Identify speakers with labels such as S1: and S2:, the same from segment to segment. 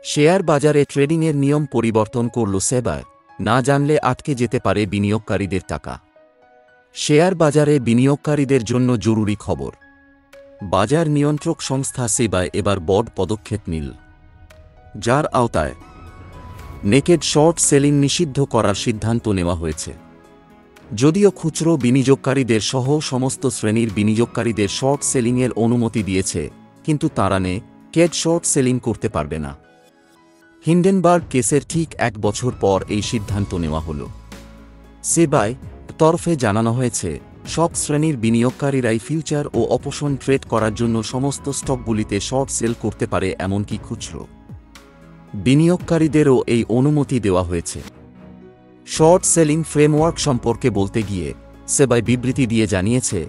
S1: Share বাজারে ট্রেডিংয়ের নিয়ম পরিবর্তন করল সেবা, না জানলে আটকে যেতে পারে বিনিয়োগকারীদের টাকা। শেয়ার বাজারে বিনিয়োগকারীদের জন্য জরুরি খবর। বাজার নিয়ন্ত্রক সংস্থা সেবা এবার বড় পদক্ষেপ নিল, যার আওতায় নেকেড শর্ট সেলিং নিষিদ্ধ করার সিদ্ধান্ত নেওয়া হয়েছে। যদিও খুচরো বিনিয়োগকারীদের সহ সমস্ত শ্রেণীর বিনিয়োগকারীদের শর্ট সেলিংয়ের অনুমতি দিয়েছে, কিন্তু তারা নেকেড শর্ট সেলিং করতে পারবে না। হিন্ডেনবার্গ কেসের ঠিক 1 বছর পর এই সিদ্ধান্ত নেওয়া হল। সেবায় তরফে জানানো হয়েছে, সব শ্রেণীর বিনিয়োগকারীরাই ফিউচার ও অপশন ট্রেড করার জন্য সমস্ত স্টকগুলিতে শর্ট সেল করতে পারে, এমনকি খুচরো বিনিয়োগকারীদেরও এই অনুমতি দেওয়া হয়েছে। শর্ট সেলিং ফ্রেমওয়ার্ক সম্পর্কে বলতে গিয়ে সেবায় বিবৃতি দিয়ে জানিয়েছে,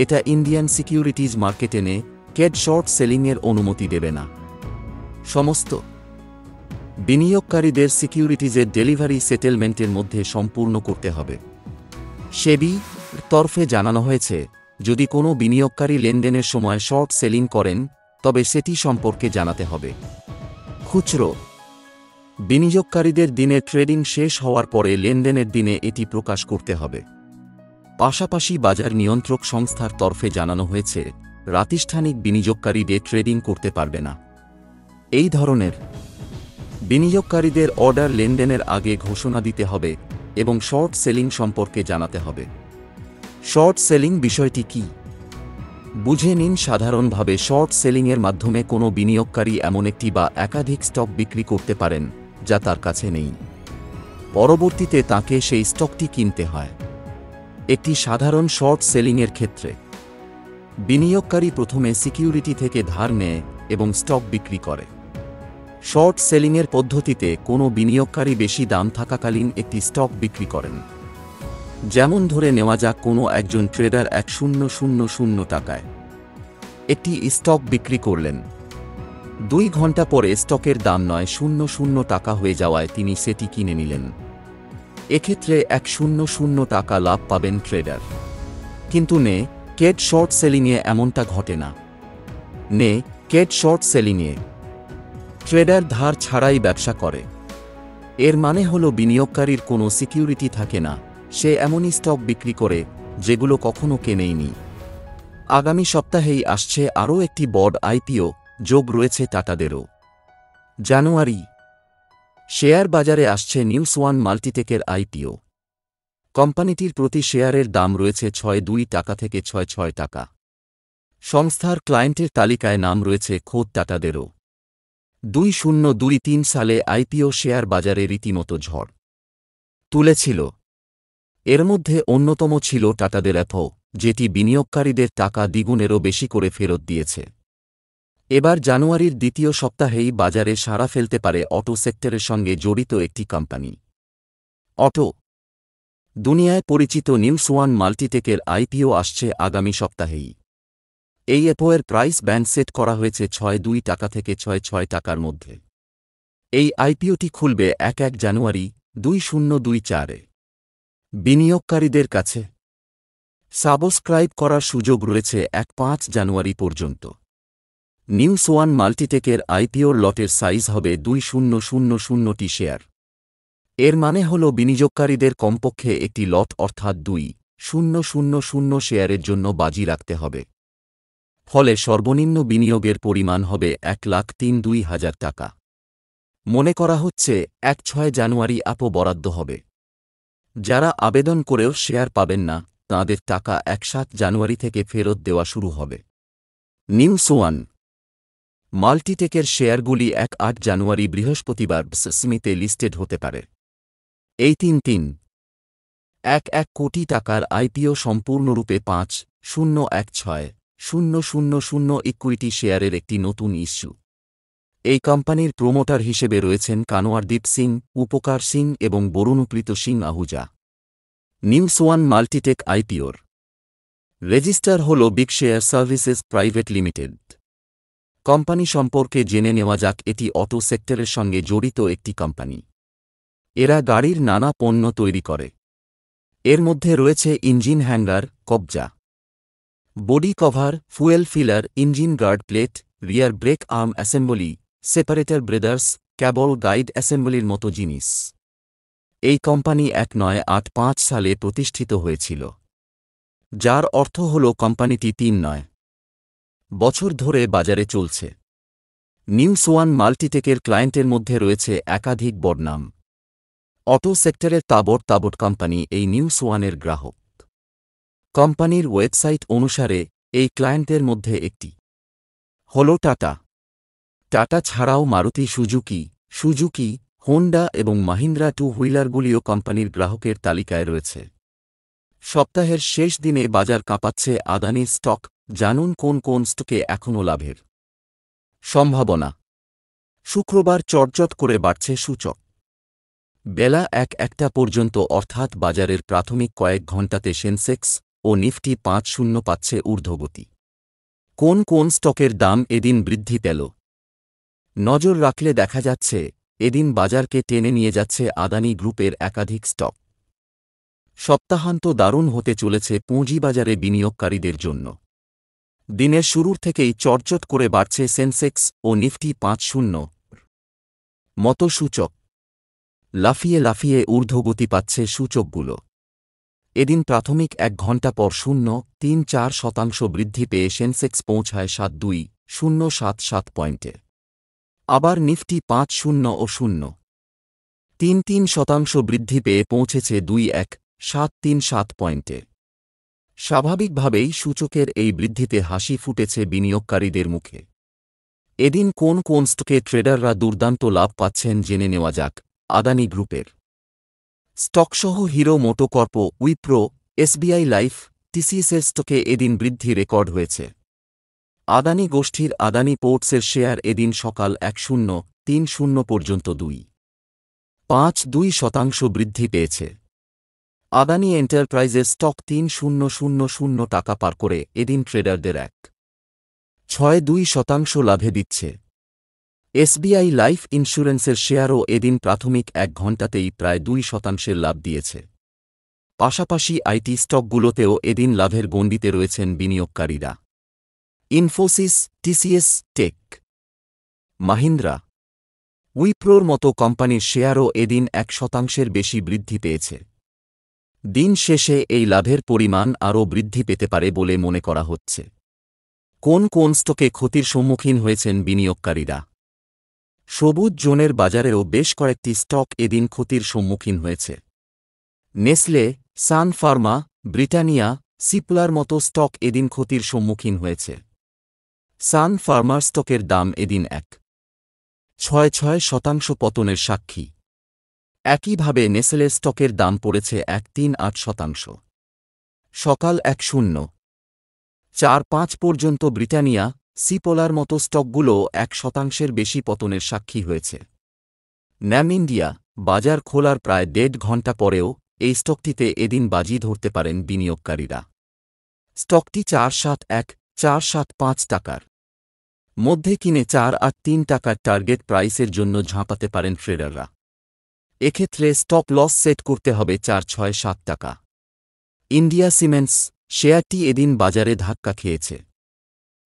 S1: এটা ইন্ডিয়ান সিকিউরিটিজ মার্কেটে নেকেড শর্ট সেলিংয়ের অনুমতি দেবে না। সমস্ত বিনিয়োগকারীদের সিকিউরিটিজের ডেলিভারি সেটেলমেন্টের মধ্যে সম্পূর্ণ করতে হবে। সেবি তরফে জানানো হয়েছে, যদি কোনো বিনিয়োগকারী লেনদেনের সময় শর্ট সেলিং করেন, তবে সেটি সম্পর্কে জানাতে হবে। খুচরো বিনিয়োগকারীদের দিনে ট্রেডিং শেষ হওয়ার পরে লেনদেনের দিনে এটি প্রকাশ করতে হবে। পাশাপাশি বাজার নিয়ন্ত্রক সংস্থার তরফে জানানো হয়েছে, প্রাতিষ্ঠানিক বিনিয়োগকারীদের ট্রেডিং করতে পারবে না। এই ধরনের বিনিয়োগকারীদের অর্ডার লেনদেনের আগে ঘোষণা দিতে হবে এবং শর্ট সেলিং সম্পর্কে জানাতে হবে। শর্ট সেলিং বিষয়টি কি বুঝে নিন। সাধারণভাবে শর্ট সেলিংয়ের মাধ্যমে কোনো বিনিয়োগকারী এমন একটি বা একাধিক স্টক বিক্রি করতে পারেন যা তার কাছে নেই। পরবর্তীতে তাকে সেই স্টকটি কিনতে হয়। একটি সাধারণ শর্ট সেলিংয়ের ক্ষেত্রে বিনিয়োগকারী প্রথমে সিকিউরিটি থেকে ধার নেয় এবং স্টক বিক্রি করে। শর্ট সেলিংয়ের পদ্ধতিতে কোনো বিনিয়োগকারী বেশি দাম থাকাকালীন একটি স্টক বিক্রি করেন। যেমন ধরে নেওয়া যাক, কোনো একজন ট্রেডার 1000 টাকায় একটি স্টক বিক্রি করলেন। 2 ঘন্টা পরে স্টকের দাম 900 টাকা হয়ে যাওয়ায় তিনি সেটি কিনে নিলেন। এক্ষেত্রে 100 টাকা লাভ পাবেন ট্রেডার। কিন্তু নেকেড শর্ট সেলিংয়ে এমনটা ঘটে না। নেকেড শর্ট সেলিংয়ে ট্রেডার ধার ছাড়াই ব্যবসা করে। এর মানে হল বিনিয়োগকারীর কোনো সিকিউরিটি থাকে না, সে এমনই স্টক বিক্রি করে যেগুলো কখনো কেনেইনি। আগামী সপ্তাহেই আসছে আরও একটি বড় আইপিও, যোগ রয়েছে টাটাদেরও। জানুয়ারি শেয়ার বাজারে আসছে নিউজওয়ান মাল্টিটেকের আইপিও। কোম্পানিটির প্রতি শেয়ারের দাম রয়েছে 62 টাকা থেকে 66 টাকা। সংস্থার ক্লায়েন্টের তালিকায় নাম রয়েছে খোদ টাটাদেরও। 2023 সালে আইপিও শেয়ার বাজারে রীতিমতো ঝড় তুলেছিল। এর মধ্যে অন্যতম ছিল টাটাদের অ্যাপো, যেটি বিনিয়োগকারীদের টাকা দ্বিগুণেরও বেশি করে ফেরত দিয়েছে। এবার জানুয়ারির দ্বিতীয় সপ্তাহেই বাজারে সাড়া ফেলতে পারে অটো সেক্টরের সঙ্গে জড়িত একটি কোম্পানি। অটো দুনিয়ায় পরিচিত নিউজওয়ান মাল্টিটেকের আইপিও আসছে আগামী সপ্তাহেই। এই অ্যাপোয়ের প্রাইস ব্যান্ড সেট করা হয়েছে 62 টাকা থেকে 66 টাকার মধ্যে। এই আইপিওটি খুলবে 1 জানুয়ারি 2024-এ। বিনিয়োগকারীদের কাছে সাবস্ক্রাইব করার সুযোগ রয়েছে 5 জানুয়ারি পর্যন্ত। নিউজওয়ান মাল্টিটেকের আইপিওর লটের সাইজ হবে 2000টি শেয়ার। এর মানে হল বিনিয়োগকারীদের কমপক্ষে একটি লট অর্থাৎ 2000 শেয়ারের জন্য বাজি রাখতে হবে। ফলে সর্বনিম্ন বিনিয়োগের পরিমাণ হবে 1,03,2,000 টাকা। মনে করা হচ্ছে 6 জানুয়ারি আপও বরাদ্দ হবে। যারা আবেদন করেও শেয়ার পাবেন না, তাঁদের টাকা 7 জানুয়ারি থেকে ফেরত দেওয়া শুরু হবে। নিউজওয়ান মাল্টিটেকের শেয়ারগুলি 8 জানুয়ারি বৃহস্পতিবার সিসিমিতে লিস্টেড হতে পারে। এই 1 কোটি টাকার আইপিও সম্পূর্ণরূপে 5,016,000 ইকুইটি শেয়ারের একটি নতুন ইস্যু। এই কোম্পানির প্রোমোটার হিসেবে রয়েছেন কানওয়ারদীপ সিং, উপকার সিং এবং বরুণপ্রীত সিং আহুজা। নিউজওয়ান মাল্টিটেক আইপিওর রেজিস্টার হল big share services private limited. Company সম্পর্কে জেনে নেওয়া যাক। এটি অটো সেক্টরের সঙ্গে জড়িত একটি কোম্পানি। এরা গাড়ির নানা পণ্য তৈরি করে। এর মধ্যে রয়েছে ইঞ্জিন হ্যাঙ্গার, কবজা, body cover, fuel filler, engine guard plate, rear brake arm assembly, separator breathers, cable guide অ্যাসেম্বলির মতো জিনিস। এই কোম্পানি 1985 সালে প্রতিষ্ঠিত হয়েছিল, যার অর্থ হল কোম্পানিটি 3 বছর ধরে বাজারে চলছে। নিউসওয়ান মাল্টিটেকের ক্লায়েন্টের মধ্যে রয়েছে একাধিক বড় নাম। অটো সেক্টরের তাবড় কোম্পানি এই নিউসওয়ানের গ্রাহক। কোম্পানির ওয়েবসাইট অনুসারে এই ক্লায়েন্টদের মধ্যে একটি হল টাটা। টাটা ছাড়াও মারুতি সুজুকি, হোন্ডা এবং মাহিন্দ্রা টু হুইলারগুলিও কোম্পানির গ্রাহকের তালিকায় রয়েছে। সপ্তাহের শেষ দিনে বাজার কাঁপাচ্ছে আদানির স্টক। জানুন কোন কোন স্টকে এখনও লাভের সম্ভাবনা। শুক্রবার চটচট করে বাড়ছে সূচক। বেলা 1টা পর্যন্ত অর্থাৎ বাজারের প্রাথমিক কয়েক ঘণ্টাতে সেন্সেক্স ও নিফটি 5-0 পাচ্ছে ঊর্ধ্বগতি। কোন কোন স্টকের দাম এদিন বৃদ্ধি পেল নজর রাখলে দেখা যাচ্ছে এদিন বাজারকে টেনে নিয়ে যাচ্ছে আদানি গ্রুপের একাধিক স্টক। সপ্তাহান্ত দারুণ হতে চলেছে পুঁজিবাজারে বিনিয়োগকারীদের জন্য। দিনের শুরুর থেকেই চটচট করে বাড়ছে সেন্সেক্স ও নিফটি 5-0 মতো সূচক। লাফিয়ে ঊর্ধ্বগতি পাচ্ছে সূচকগুলো। এদিন প্রাথমিক 1 ঘণ্টা পর 0.34% বৃদ্ধি পেয়ে সেন্সেক্স পৌঁছায় 72,077 পয়েন্টে। আবার নিফটি 5-0 ও 0.33% বৃদ্ধি পেয়ে পৌঁছেছে 21,737 পয়েন্টে। স্বাভাবিকভাবেই সূচকের এই বৃদ্ধিতে হাসি ফুটেছে বিনিয়োগকারীদের মুখে। এদিন কোন কোন স্টকে ট্রেডাররা দুর্দান্ত লাভ পাচ্ছেন জেনে নেওয়া যাক। আদানি গ্রুপের স্টকসহ হিরো মোটোকর্প, উইপ্রো, এসবিআই লাইফ, টিসিএসের স্টকে এদিন বৃদ্ধি রেকর্ড হয়েছে। আদানি গোষ্ঠীর আদানি পোর্টসের শেয়ার এদিন সকাল 1030 পর্যন্ত 2.52% বৃদ্ধি পেয়েছে। আদানি এন্টারপ্রাইজের স্টক 3000 টাকা পার করে এদিন ট্রেডারদের 1.62% লাভে দিচ্ছে। এসবিআই লাইফ ইন্স্যুরেন্সের শেয়ারও এদিন প্রাথমিক 1 ঘণ্টাতেই প্রায় 2% লাভ দিয়েছে। পাশাপাশি আইটি স্টকগুলোতেও এদিন লাভের গণ্ডিতে রয়েছেন বিনিয়োগকারীরা। ইনফোসিস, টিসিএস, টেক মাহিন্দ্রা, উইপ্রোর মতো কোম্পানির শেয়ারও এদিন 1% বেশি বৃদ্ধি পেয়েছে। দিন শেষে এই লাভের পরিমাণ আরও বৃদ্ধি পেতে পারে বলে মনে করা হচ্ছে। কোন কোন স্টকে ক্ষতির সম্মুখীন হয়েছেন বিনিয়োগকারীরা। সবুজ জোনের বাজারেও বেশ কয়েকটি স্টক এদিন ক্ষতির সম্মুখীন হয়েছে। নেসলে, সান ফার্মা, ব্রিটানিয়া, সিপলার মতো স্টক এদিন ক্ষতির সম্মুখীন হয়েছে। সান ফার্মার স্টকের দাম এদিন 1.66% পতনের সাক্ষী। একইভাবে নেসলে স্টকের দাম পড়েছে 1.38%। সকাল 10:45 পর্যন্ত ব্রিটানিয়া, সিপলার মতো স্টকগুলো 1% বেশি পতনের সাক্ষী হয়েছে। ন্যাম ইন্ডিয়া, বাজার খোলার প্রায় 1.5 ঘণ্টা পরেও এই স্টকটিতে এদিন বাজি ধরতে পারেন বিনিয়োগকারীরা। স্টকটি 471-475 টাকার মধ্যে কিনে 483 টাকার টার্গেট প্রাইসের জন্য ঝাঁপাতে পারেন ট্রেডাররা। এক্ষেত্রে স্টপ লস সেট করতে হবে 467 টাকা। ইন্ডিয়া সিমেন্টস শেয়ারটি এদিন বাজারে ধাক্কা খেয়েছে।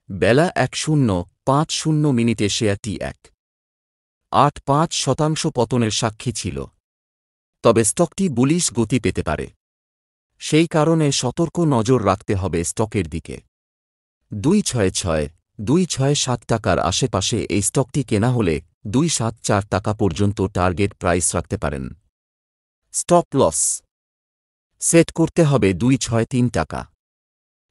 S1: বেলা 10:50 শেয়ারটি 1.85% পতনের সাক্ষী ছিল। তবে স্টকটি বুলিশ গতি পেতে পারে। সেই কারণে সতর্ক নজর রাখতে হবে স্টকের দিকে। 266-267 টাকার আশেপাশে এই স্টকটি কেনা হলে 274 টাকা পর্যন্ত টার্গেট প্রাইস রাখতে পারেন। স্টপ লস সেট করতে হবে 263 টাকা।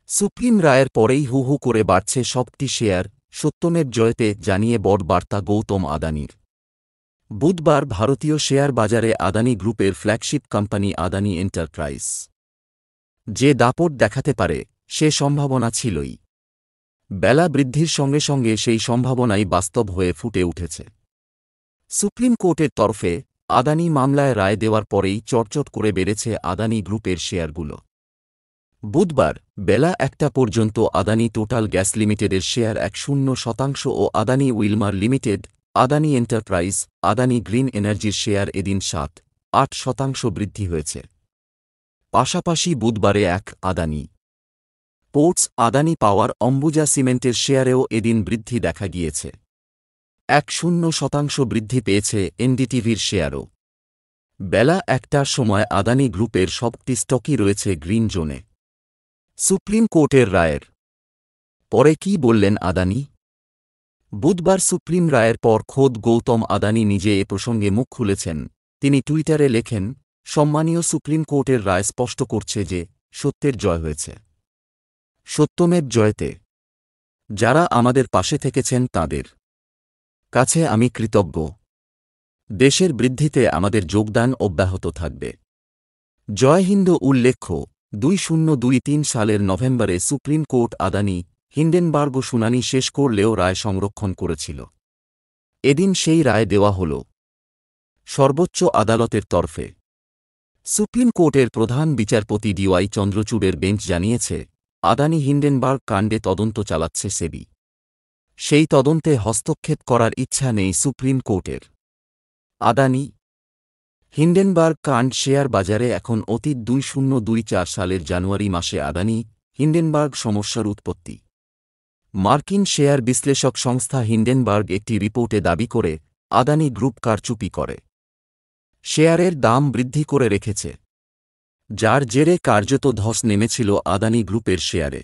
S1: সুপ্রিম রায়ের পরেই হু হু করে বাড়ছে সবটি শেয়ার, সত্যমেব জয়তে জানিয়ে বড় বার্তা গৌতম আদানির। বুধবার ভারতীয় শেয়ার বাজারে আদানি গ্রুপের ফ্ল্যাগশিপ কোম্পানি আদানি এন্টারপ্রাইজ যে দাপট দেখাতে পারে সে সম্ভাবনা ছিলই। বেলা বৃদ্ধির সঙ্গে সঙ্গে সেই সম্ভাবনাই বাস্তব হয়ে ফুটে উঠেছে। সুপ্রিম কোর্টের তরফে আদানি মামলায় রায় দেওয়ার পরেই চটচট করে বেড়েছে আদানি গ্রুপের শেয়ারগুলো। বুধবার বেলা 1টা পর্যন্ত আদানি টোটাল গ্যাস লিমিটেডের শেয়ার 10% ও Adani Wilmar limited, Adani enterprise, Adani green এনার্জির শেয়ার এদিন 7-8% বৃদ্ধি হয়েছে। পাশাপাশি বুধবারে আদানি পোর্টস, আদানি পাওয়ার, অম্বুজা সিমেন্টের শেয়ারেও এদিন বৃদ্ধি দেখা গিয়েছে। 1.0% বৃদ্ধি পেয়েছে এনডিটিভির শেয়ারও। বেলা 1টার সময় আদানি গ্রুপের সবটি স্টকই রয়েছে গ্রিন জোনে। সুপ্রিম কোর্টের রায়ের পরে কি বললেন আদানি? বুধবার সুপ্রিম রায়ের পর খোদ গৌতম আদানি নিজে এ প্রসঙ্গে মুখ খুলেছেন। তিনি টুইটারে লেখেন, সম্মানীয় সুপ্রিম কোর্টের রায় স্পষ্ট করছে যে সত্যের জয় হয়েছে। সত্যমেব জয়তে। যারা আমাদের পাশে থেকেছেন তাঁদের কাছে আমি কৃতজ্ঞ। দেশের বৃদ্ধিতে আমাদের যোগদান অব্যাহত থাকবে। জয় হিন্দ। উল্লেখ্য, 2023 সালের নভেম্বরে সুপ্রিম কোর্ট আদানি হিন্ডেনবার্গ শুনানি শেষ করলেও রায় সংরক্ষণ করেছিল। এদিন সেই রায় দেওয়া হল সর্বোচ্চ আদালতের তরফে। সুপ্রিম কোর্টের প্রধান বিচারপতি ডিওয়াই চন্দ্রচূড়ের বেঞ্চ জানিয়েছে, আদানি হিন্ডেনবার্গ কাণ্ডে তদন্ত চালাচ্ছে সেবি। সেই তদন্তে হস্তক্ষেপ করার ইচ্ছা নেই সুপ্রিম কোর্টের। আদানি হিন্ডেনবার্গ কাণ্ড শেয়ার বাজারে এখন অতীত 2024 সালের জানুয়ারি মাসে আদানি হিন্ডেনবার্গ সমস্যার উৎপত্তি। মার্কিন শেয়ার বিশ্লেষক সংস্থা হিন্ডেনবার্গ একটি রিপোর্টে দাবি করে আদানি গ্রুপ কারচুপি করে শেয়ারের দাম বৃদ্ধি করে রেখেছে, যার জেরে কার্যত ধস নেমেছিল আদানি গ্রুপের শেয়ারে।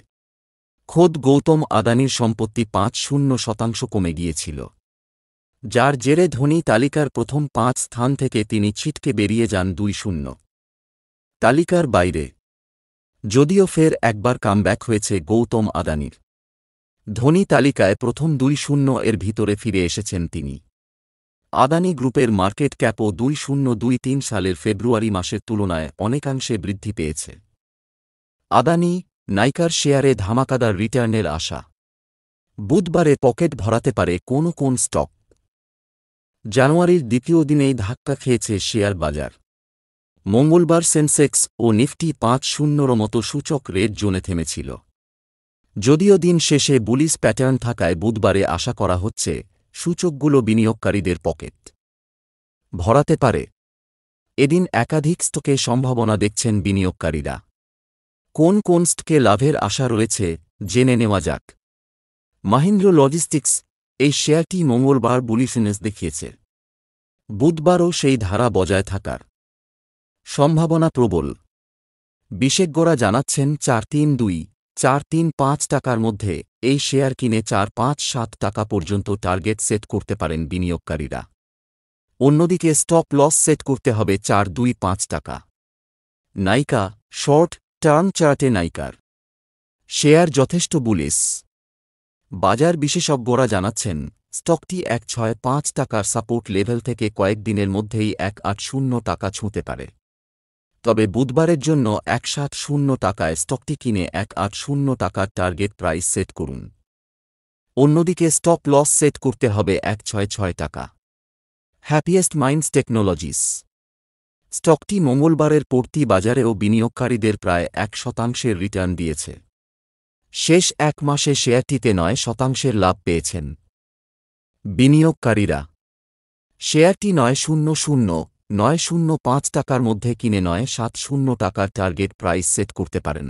S1: খোদ গৌতম আদানির সম্পত্তি 5.0% কমে গিয়েছিল, যার জেরে ধনী তালিকার প্রথম 5 স্থান থেকে তিনি ছিটকে বেরিয়ে যান 2-0 তালিকার বাইরে। যদিও ফের একবার কামব্যাক হয়েছে গৌতম আদানির। ধনী তালিকায় প্রথম 2-0 এর ভিতরে ফিরে এসেছেন তিনি। আদানি গ্রুপের মার্কেট ক্যাপও 2023 সালের ফেব্রুয়ারি মাসের তুলনায় অনেকাংশে বৃদ্ধি পেয়েছে। আদানি নাইকার শেয়ারে ধামাকাদার রিটার্নের আশা। বুধবারে পকেট ভরাতে পারে কোন কোন স্টক? জানুয়ারির দ্বিতীয় দিনেই ধাক্কা খেয়েছে শেয়ার বাজার। মঙ্গলবার সেন্সেক্স ও নিফটি 5-0 মতো সূচক রেড জোনে থেমেছিল। যদিও দিন শেষে বুলিশ প্যাটার্ন থাকায় বুধবারে আশা করা হচ্ছে সূচকগুলো বিনিয়োগকারীদের পকেট ভরাতে পারে। এদিন একাধিক স্টকে সম্ভাবনা দেখছেন বিনিয়োগকারীরা। কোন কোন স্টকে লাভের আশা রয়েছে জেনে নেওয়া যাক। মাহিন্দ্রা লজিস্টিক্স, এই শেয়ারটি মঙ্গলবার বুলিশনেস দেখিয়েছে। বুধবারও সেই ধারা বজায় থাকার সম্ভাবনা প্রবল। বিশেষজ্ঞরা জানাচ্ছেন 432-435 টাকার মধ্যে এই শেয়ার কিনে 457 টাকা পর্যন্ত টার্গেট সেট করতে পারেন বিনিয়োগকারীরা। অন্যদিকে স্টপ লস সেট করতে হবে 425 টাকা। নাইকা শর্ট টার্ম চার্টে নাইকার শেয়ার যথেষ্ট বুলিশ। বাজার বিশেষজ্ঞরা জানাচ্ছেন স্টকটি 165 টাকার সাপোর্ট লেভেল থেকে কয়েকদিনের মধ্যেই 180 টাকা ছুঁতে পারে। তবে বুধবারের জন্য 170 টাকায় স্টকটি কিনে 180 টাকার টার্গেট প্রাইস সেট করুন। অন্যদিকে স্টপ লস সেট করতে হবে 166 টাকা। হ্যাপিয়েস্ট মাইন্ডস টেকনোলজিস স্টকটি মঙ্গলবারের পড়তি বাজারেও বিনিয়োগকারীদের প্রায় 1% রিটার্ন দিয়েছে। শেষ এক মাসে শেয়ারটিতে 9% লাভ পেয়েছেন বিনিয়োগকারীরা। শেয়ারটি 900-905 টাকার মধ্যে কিনে 970 টাকার টার্গেট প্রাইস সেট করতে পারেন।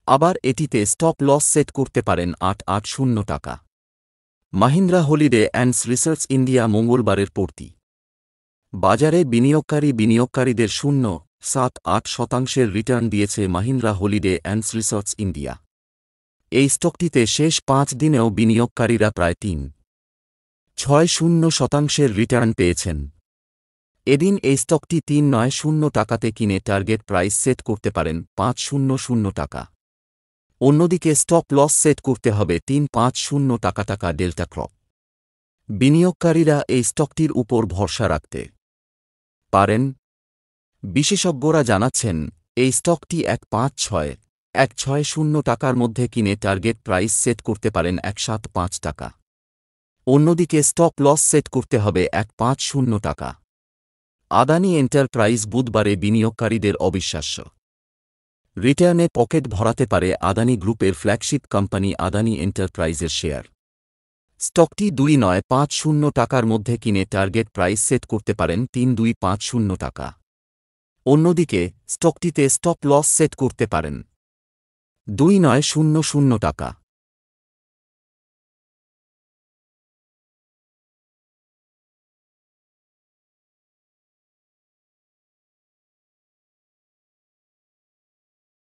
S1: আবার এটিতে স্টপ লস সেট করতে পারেন 880 টাকা। Mahindra holiday ants research India মঙ্গলবারের পড়তি বাজারে বিনিয়োগকারীদের 0.78% রিটার্ন দিয়েছে Mahindra holiday ants research India. এই স্টকটিতে শেষ 5 দিনেও বিনিয়োগকারীরা প্রায় 3.60% রিটার্ন পেয়েছেন। এদিন এই স্টকটি 390 টাকাতে কিনে টার্গেট প্রাইস সেট করতে পারেন 500 টাকা। অন্যদিকে স্টপ লস সেট করতে হবে 350 টাকা ডেল্টা ক্রপ। বিনিয়োগকারীরা এই স্টকটির উপর ভরসা রাখতে পারেন। বিশেষজ্ঞরা জানাচ্ছেন এই স্টকটি 160 টাকার মধ্যে কিনে টার্গেট প্রাইস সেট করতে পারেন 175 টাকা। অন্যদিকে স্টপ লস সেট করতে হবে 150 টাকা। আদানি এন্টারপ্রাইজ বুধবারে বিনিয়োগকারীদের অবিশ্বাস্য রিটার্নে পকেট ভরাতে পারে আদানি গ্রুপের ফ্ল্যাগশিপ কোম্পানি আদানি এন্টারপ্রাইজের শেয়ার। স্টকটি 2950 টাকার মধ্যে কিনে টার্গেট প্রাইস সেট করতে পারেন 3250 টাকা। অন্যদিকে স্টকটিতে স্টপ লস সেট করতে পারেন 2900 টাকা।